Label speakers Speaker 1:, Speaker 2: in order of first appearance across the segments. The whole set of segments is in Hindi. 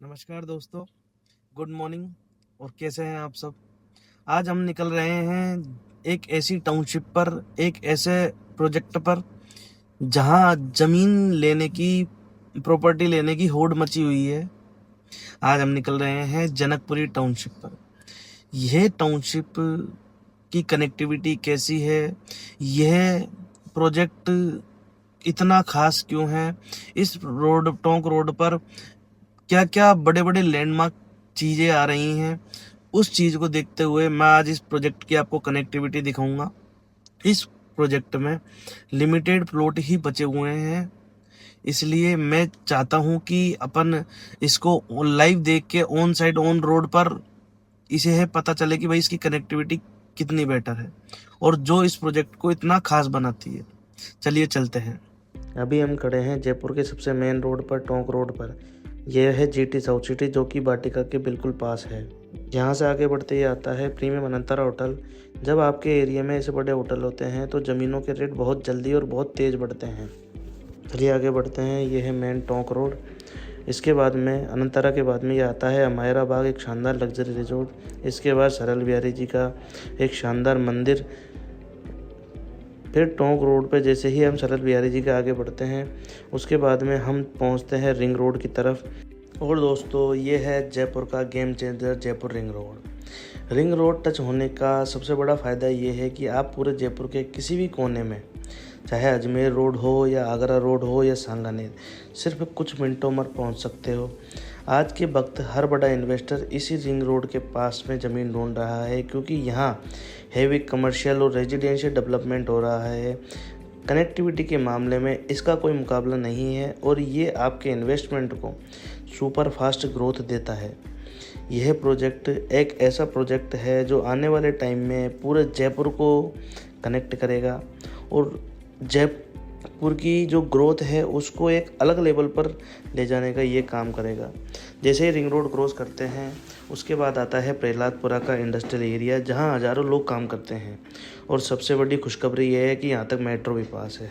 Speaker 1: नमस्कार दोस्तों, गुड मॉर्निंग। और कैसे हैं आप सब। आज हम निकल रहे हैं एक ऐसी टाउनशिप पर, एक ऐसे प्रोजेक्ट पर जहां जमीन लेने की, प्रॉपर्टी लेने की होड़ मची हुई है। आज हम निकल रहे हैं जनकपुरी टाउनशिप पर। यह टाउनशिप की कनेक्टिविटी कैसी है, यह प्रोजेक्ट इतना खास क्यों है, इस रोड, टोंक रोड पर क्या क्या बड़े बड़े लैंडमार्क चीज़ें आ रही हैं, उस चीज़ को देखते हुए मैं आज इस प्रोजेक्ट की आपको कनेक्टिविटी दिखाऊंगा। इस प्रोजेक्ट में लिमिटेड प्लॉट ही बचे हुए हैं, इसलिए मैं चाहता हूं कि अपन इसको लाइव देख के ऑन साइड ऑन रोड पर इसे है पता चले कि भाई इसकी कनेक्टिविटी कितनी बेटर है और जो इस प्रोजेक्ट को इतना खास बनाती है। चलिए चलते हैं। अभी हम खड़े हैं जयपुर के सबसे मेन रोड पर, टोंक रोड पर। यह है जीटी साउथ सिटी, जो कि वाटिका के बिल्कुल पास है। यहाँ से आगे बढ़ते ही आता है प्रीमियम अनंतरा होटल। जब आपके एरिया में ऐसे बड़े होटल होते हैं तो ज़मीनों के रेट बहुत जल्दी और बहुत तेज़ बढ़ते हैं। चलिए आगे बढ़ते हैं। ये है मेन टोंक रोड। इसके बाद में अनंतरा के बाद में ये आता है अमायरा बाग, एक शानदार लग्जरी रिजॉर्ट। इसके बाद सरल बिहारी जी का एक शानदार मंदिर। फिर टोंक रोड पे जैसे ही हम सरल बिहारी जी के आगे बढ़ते हैं, उसके बाद में हम पहुंचते हैं रिंग रोड की तरफ। और दोस्तों, ये है जयपुर का game changer, Jaipur ring road. Ring road touch होने का सबसे बड़ा फ़ायदा ये है कि आप पूरे जयपुर के किसी भी कोने में, चाहे अजमेर रोड हो या आगरा रोड हो या सांगानेर, सिर्फ कुछ मिनटों में पहुंच सकते हो। आज के वक्त हर बड़ा इन्वेस्टर इसी रिंग रोड के पास में ज़मीन ढूंढ रहा है, क्योंकि यहाँ हेवी कमर्शियल और रेजिडेंशियल डेवलपमेंट हो रहा है। कनेक्टिविटी के मामले में इसका कोई मुकाबला नहीं है और ये आपके इन्वेस्टमेंट को सुपर फास्ट ग्रोथ देता है। यह प्रोजेक्ट एक ऐसा प्रोजेक्ट है जो आने वाले टाइम में पूरे जयपुर को कनेक्ट करेगा और जयपुर की जो ग्रोथ है उसको एक अलग लेवल पर ले जाने का ये काम करेगा। जैसे ही रिंग रोड क्रॉस करते हैं, उसके बाद आता है प्रहलादपुरा का इंडस्ट्रियल एरिया, जहां हज़ारों लोग काम करते हैं। और सबसे बड़ी खुशखबरी यह है कि यहाँ तक मेट्रो भी पास है।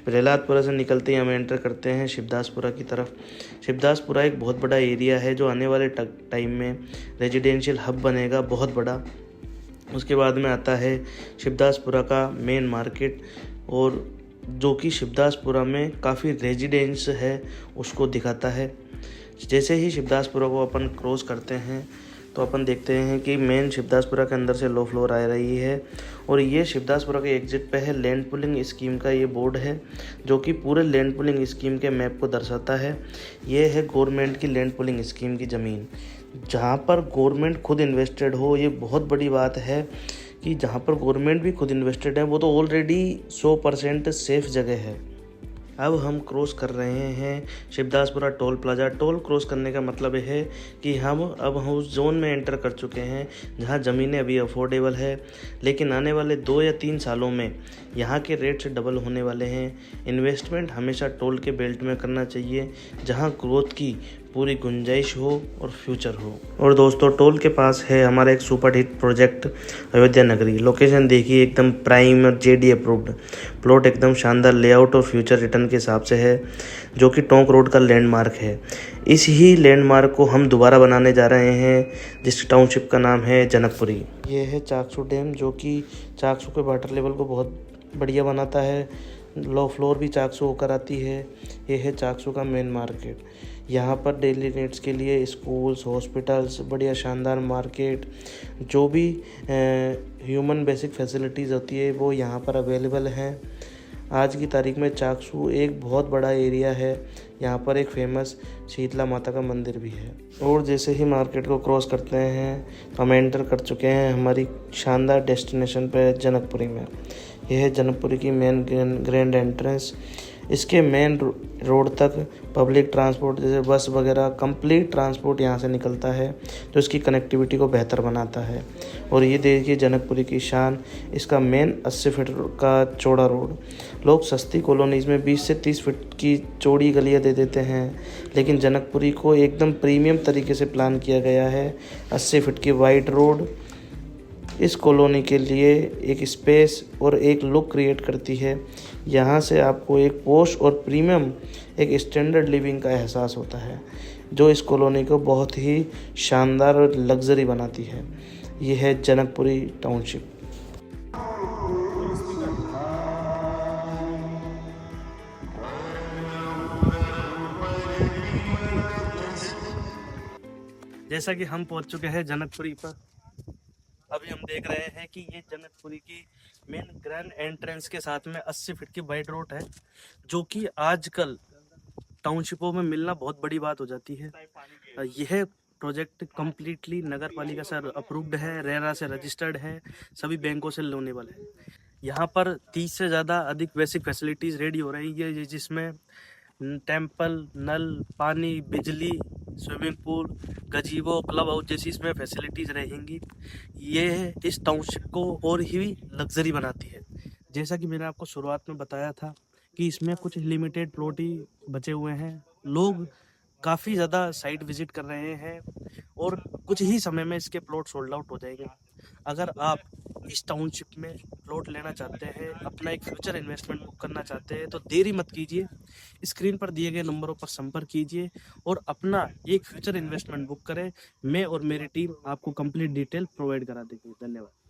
Speaker 1: प्रहलादपुरा से निकलते ही हम एंटर करते हैं शिवदासपुरा की तरफ। शिवदासपुरा एक बहुत बड़ा एरिया है जो आने वाले टाइम में रेजिडेंशियल हब बनेगा, बहुत बड़ा। उसके बाद में आता है शिवदासपुरा का मेन मार्केट, और जो कि शिवदासपुरा में काफ़ी रेजिडेंस है उसको दिखाता है। जैसे ही शिवदासपुरा को अपन क्रॉस करते हैं तो अपन देखते हैं कि मेन शिवदासपुरा के अंदर से लो फ्लोर आ रही है, और ये शिवदासपुरा के एग्जिट पे है लैंड पुलिंग स्कीम का ये बोर्ड है, जो कि पूरे लैंड पुलिंग स्कीम के मैप को दर्शाता है। ये है गवर्नमेंट की लैंड पुलिंग स्कीम की ज़मीन, जहाँ पर गवर्नमेंट खुद इन्वेस्टेड हो। ये बहुत बड़ी बात है कि जहाँ पर गवर्नमेंट भी खुद इन्वेस्टेड है, वो तो ऑलरेडी 100% सेफ जगह है। अब हम क्रॉस कर रहे हैं Shivdaspura toll plaza. Toll cross करने का मतलब है कि हम उस जोन में एंटर कर चुके हैं जहां ज़मीनें अभी अफोर्डेबल है, लेकिन आने वाले 2 या 3 सालों में यहां के रेट डबल होने वाले हैं। इन्वेस्टमेंट हमेशा टोल के बेल्ट में करना चाहिए, जहां ग्रोथ की पूरी गुंजाइश हो और फ्यूचर हो। और दोस्तों, टोल के पास है हमारा एक सुपर हिट प्रोजेक्ट अयोध्या नगरी। लोकेशन देखिए, एकदम प्राइम और जेडी अप्रूव्ड प्लॉट, एकदम शानदार लेआउट और फ्यूचर रिटर्न के हिसाब से है, जो कि टोंक रोड का लैंडमार्क है। इस ही लैंडमार्क को हम दोबारा बनाने जा रहे हैं, जिस टाउनशिप का नाम है जनकपुरी। ये है चाकसू डैम, जो कि चाकसू के वाटर लेवल को बहुत बढ़िया बनाता है। लो फ्लोर भी चाकसू होकर आती है। ये है चाकसू का मेन मार्केट। यहाँ पर डेली नीड्स के लिए स्कूल्स, हॉस्पिटल्स, बढ़िया शानदार मार्केट, जो भी ह्यूमन बेसिक फैसिलिटीज़ होती है वो यहाँ पर अवेलेबल हैं। आज की तारीख में चाकसू एक बहुत बड़ा एरिया है। यहाँ पर एक फेमस शीतला माता का मंदिर भी है। और जैसे ही मार्केट को क्रॉस करते हैं तो हम एंटर कर चुके हैं हमारी शानदार डेस्टिनेशन पे, जनकपुरी में। यह है जनकपुरी की मेन ग्रैंड एंट्रेंस। इसके मेन रोड तक पब्लिक ट्रांसपोर्ट जैसे बस वगैरह कंप्लीट ट्रांसपोर्ट यहाँ से निकलता है, जो इसकी कनेक्टिविटी को बेहतर बनाता है। और ये देखिए जनकपुरी की शान, इसका मेन 80 फीट का चौड़ा रोड। लोग सस्ती कॉलोनीज़ में 20 से 30 फीट की चौड़ी गलियाँ दे देते हैं, लेकिन जनकपुरी को एकदम प्रीमियम तरीके से प्लान किया गया है। 80 फीट की वाइड रोड इस कॉलोनी के लिए एक स्पेस और एक लुक क्रिएट करती है। यहाँ से आपको एक पॉश और प्रीमियम एक स्टैंडर्ड लिविंग का एहसास होता है। जो इस कॉलोनी को बहुत ही शानदार और लग्जरी बनाती है। ये है जनकपुरी टाउनशिप। जैसा कि हम पहुंच चुके हैं जनकपुरी पर। अभी हम देख रहे हैं कि ये जनकपुरी की मेन ग्रैंड एंट्रेंस के साथ में 80 फीट की वाइड रोड है, जो कि आजकल टाउनशिपों में मिलना बहुत बड़ी बात हो जाती है। यह प्रोजेक्ट कम्प्लीटली नगर पालिका से अप्रूव्ड है, रेरा से रजिस्टर्ड है, सभी बैंकों से लोनेबल है। यहाँ पर 30 से ज़्यादा अधिक बेसिक फैसिलिटीज़ रेडी हो रही है, जिसमें टेम्पल, नल, पानी, बिजली, स्विमिंग पूल, गजीबो, क्लब हाउस जैसी इसमें फैसिलिटीज़ रहेंगी। ये इस टाउनशिप को और ही लग्जरी बनाती है। जैसा कि मैंने आपको शुरुआत में बताया था कि इसमें कुछ लिमिटेड प्लॉट ही बचे हुए हैं। लोग काफ़ी ज़्यादा साइट विजिट कर रहे हैं और कुछ ही समय में इसके प्लॉट सोल्ड आउट हो जाएंगे। अगर आप इस टाउनशिप में प्लॉट लेना चाहते हैं, अपना एक फ्यूचर इन्वेस्टमेंट बुक करना चाहते हैं, तो देरी मत कीजिए। स्क्रीन पर दिए गए नंबरों पर संपर्क कीजिए और अपना एक फ्यूचर इन्वेस्टमेंट बुक करें। मैं और मेरी टीम आपको कंप्लीट डिटेल प्रोवाइड करा देंगे। धन्यवाद।